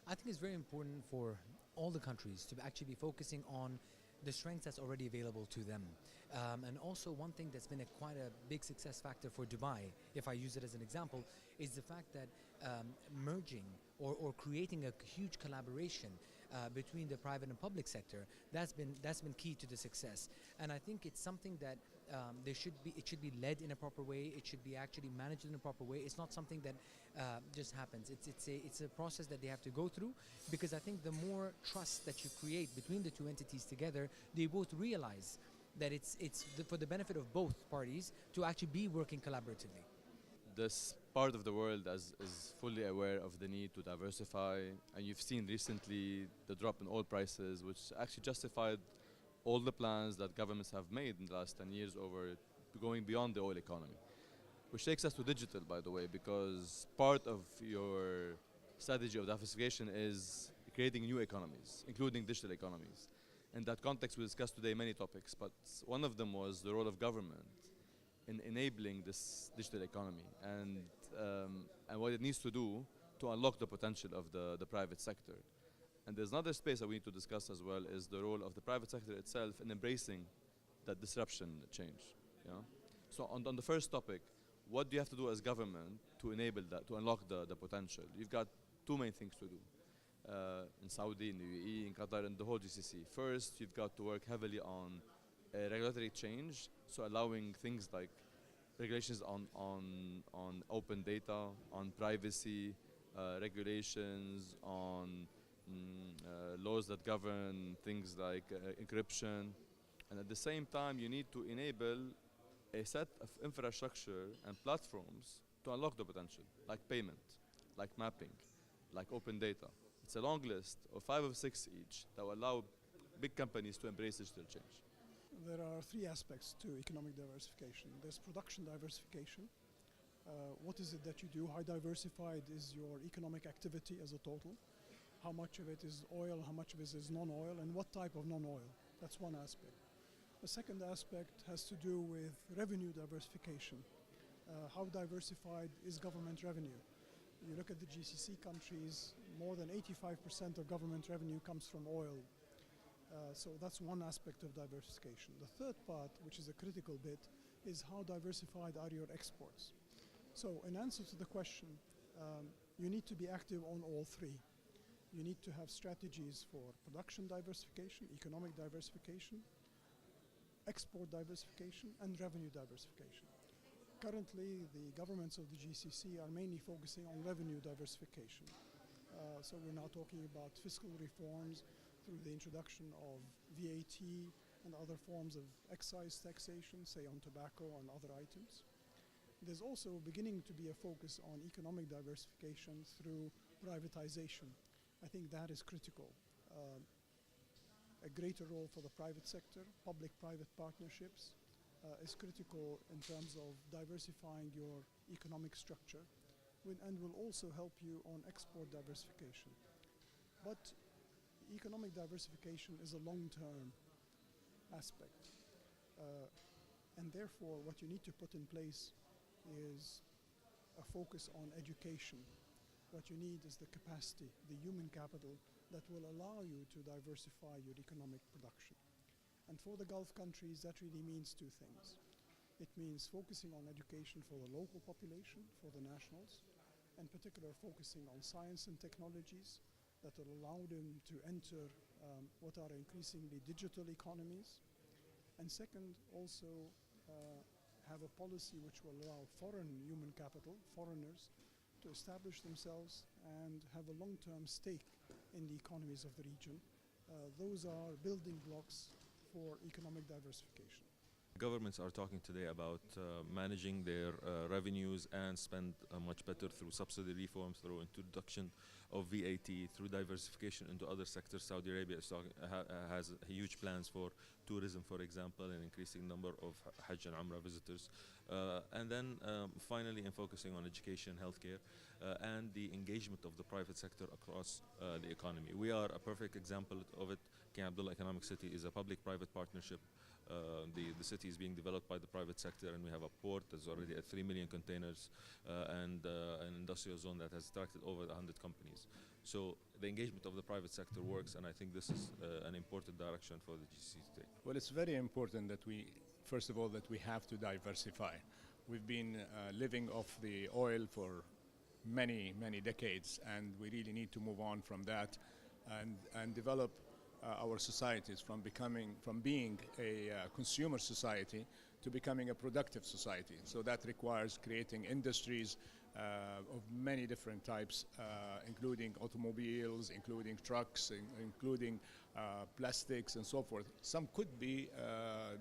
I think it's very important for all the countries to actually be focusing on the strengths that's already available to them. And also one thing that's been quite a big success factor for Dubai, if I use it as an example, is the fact that merging or creating a huge collaboration between the private and public sector, that's been key to the success. And I think it's something that it should be led in a proper way. It should be actually managed in a proper way. It's not something that just happens. It's a process that they have to go through, because I think the more trust that you create between the two entities together, they both realize that for the benefit of both parties to actually be working collaboratively. This part of the world is fully aware of the need to diversify, and you've seen recently the drop in oil prices, which actually justified all the plans that governments have made in the last 10 years over going beyond the oil economy. Which takes us to digital, by the way, because part of your strategy of diversification is creating new economies, including digital economies. In that context, we discussed today many topics, but one of them was the role of government in enabling this digital economy and what it needs to do to unlock the potential of the private sector. And there's another space that we need to discuss as well, is the role of the private sector itself in embracing that disruption change. So on the first topic, what do you have to do as government to enable that, to unlock the potential? You've got two main things to do. In Saudi, in the UAE, in Qatar, and the whole GCC. First, you've got to work heavily on regulatory change, so allowing things like regulations on open data, on privacy, regulations on laws that govern things like encryption. And at the same time, you need to enable a set of infrastructure and platforms to unlock the potential, like payment, like mapping, like open data. It's a long list of 5 or 6 each that will allow big companies to embrace digital change. There are three aspects to economic diversification. There's production diversification. What is it that you do? How diversified is your economic activity as a total? How much of it is oil, how much of it is non-oil, and what type of non-oil? That's one aspect. The second aspect has to do with revenue diversification. How diversified is government revenue? You look at the GCC countries, more than 85% of government revenue comes from oil. So that's one aspect of diversification. The third part, which is a critical bit, is how diversified are your exports? So in answer to the question, you need to be active on all three. You need to have strategies for production diversification, economic diversification, export diversification, and revenue diversification. Currently, the governments of the GCC are mainly focusing on revenue diversification. So we're now talking about fiscal reforms through the introduction of VAT and other forms of excise taxation, say on tobacco and other items. There's also beginning to be a focus on economic diversification through privatization. I think that is critical. A greater role for the private sector, public-private partnerships, is critical in terms of diversifying your economic structure and will also help you on export diversification. But economic diversification is a long-term aspect. And therefore, what you need to put in place is a focus on education. What you need is the capacity, the human capital that will allow you to diversify your economic production. And for the Gulf countries, that really means two things. It means focusing on education for the local population, for the nationals, in particular focusing on science and technologies that will allow them to enter what are increasingly digital economies. And second, also have a policy which will allow foreign human capital, foreigners, to establish themselves and have a long-term stake in the economies of the region. Those are building blocks for economic diversification. Governments are talking today about managing their revenues and spend much better through subsidy reforms, through introduction of VAT, through diversification into other sectors. Saudi Arabia is has huge plans for tourism, for example, and increasing number of Hajj and Umrah visitors. And then finally, in focusing on education, healthcare, and the engagement of the private sector across the economy. We are a perfect example of it. King Abdullah Economic City is a public-private partnership. The city is being developed by the private sector, and we have a port that's already at 3 million containers and an industrial zone that has attracted over 100 companies. So the engagement of the private sector works, and I think this is an important direction for the GCC to take. Well, it's very important that we, first of all, that we have to diversify. We've been living off the oil for many, many decades, and we really need to move on from that and develop our societies from being a consumer society to becoming a productive society. So that requires creating industries of many different types, including automobiles, including trucks, including plastics and so forth. Some could be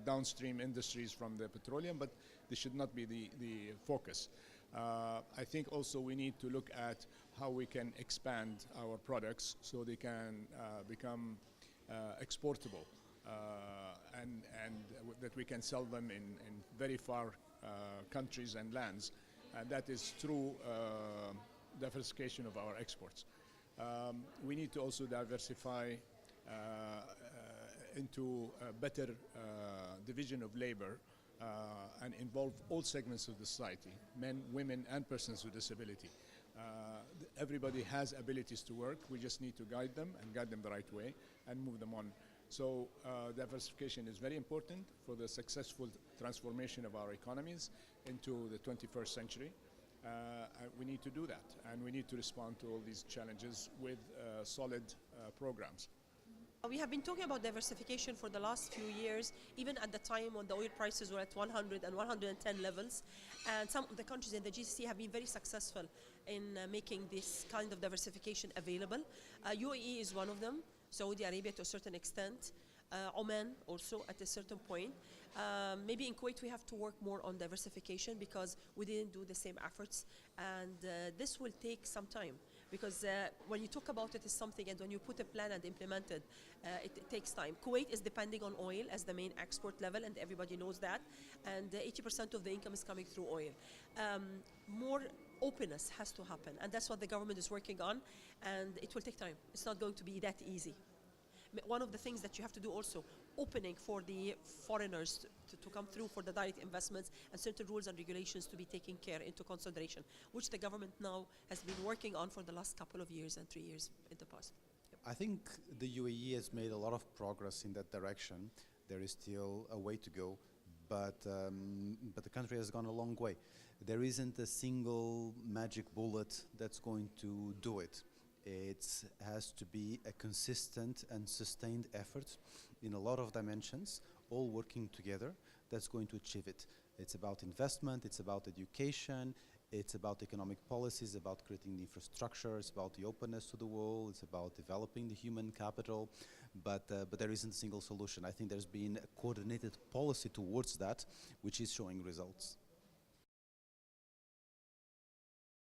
downstream industries from the petroleum, but this should not be the focus. I think also we need to look at how we can expand our products so they can become exportable and that we can sell them in very far countries and lands. And that is through diversification of our exports. We need to also diversify into a better division of labor and involve all segments of the society, men, women, and persons with disability. Everybody has abilities to work. We just need to guide them and guide them the right way and move them on. So diversification is very important for the successful transformation of our economies into the 21st century. We need to do that, and we need to respond to all these challenges with solid programs. We have been talking about diversification for the last few years, even at the time when the oil prices were at 100 and 110 levels. And some of the countries in the GCC have been very successful in making this kind of diversification available. UAE is one of them, Saudi Arabia to a certain extent, Oman also at a certain point. Maybe in Kuwait we have to work more on diversification because we didn't do the same efforts, and this will take some time. Because when you talk about it as something, and when you put a plan and implement it, it takes time. Kuwait is depending on oil as the main export level, and everybody knows that. And 80% of the income is coming through oil. More openness has to happen, and that's what the government is working on, and it will take time. It's not going to be that easy. One of the things that you have to do also, opening for the foreigners to come through for the direct investments, and certain rules and regulations to be taken care into consideration, which the government now has been working on for the last couple of years and 3 years in the past. Yep. I think the UAE has made a lot of progress in that direction. There is still a way to go, but the country has gone a long way. There isn't a single magic bullet that's going to do it. It has to be a consistent and sustained effort in a lot of dimensions, all working together, that's going to achieve it. It's about investment, it's about education, it's about economic policies, about creating the infrastructure, it's about the openness to the world, it's about developing the human capital, but there isn't a single solution. I think there's been a coordinated policy towards that, which is showing results.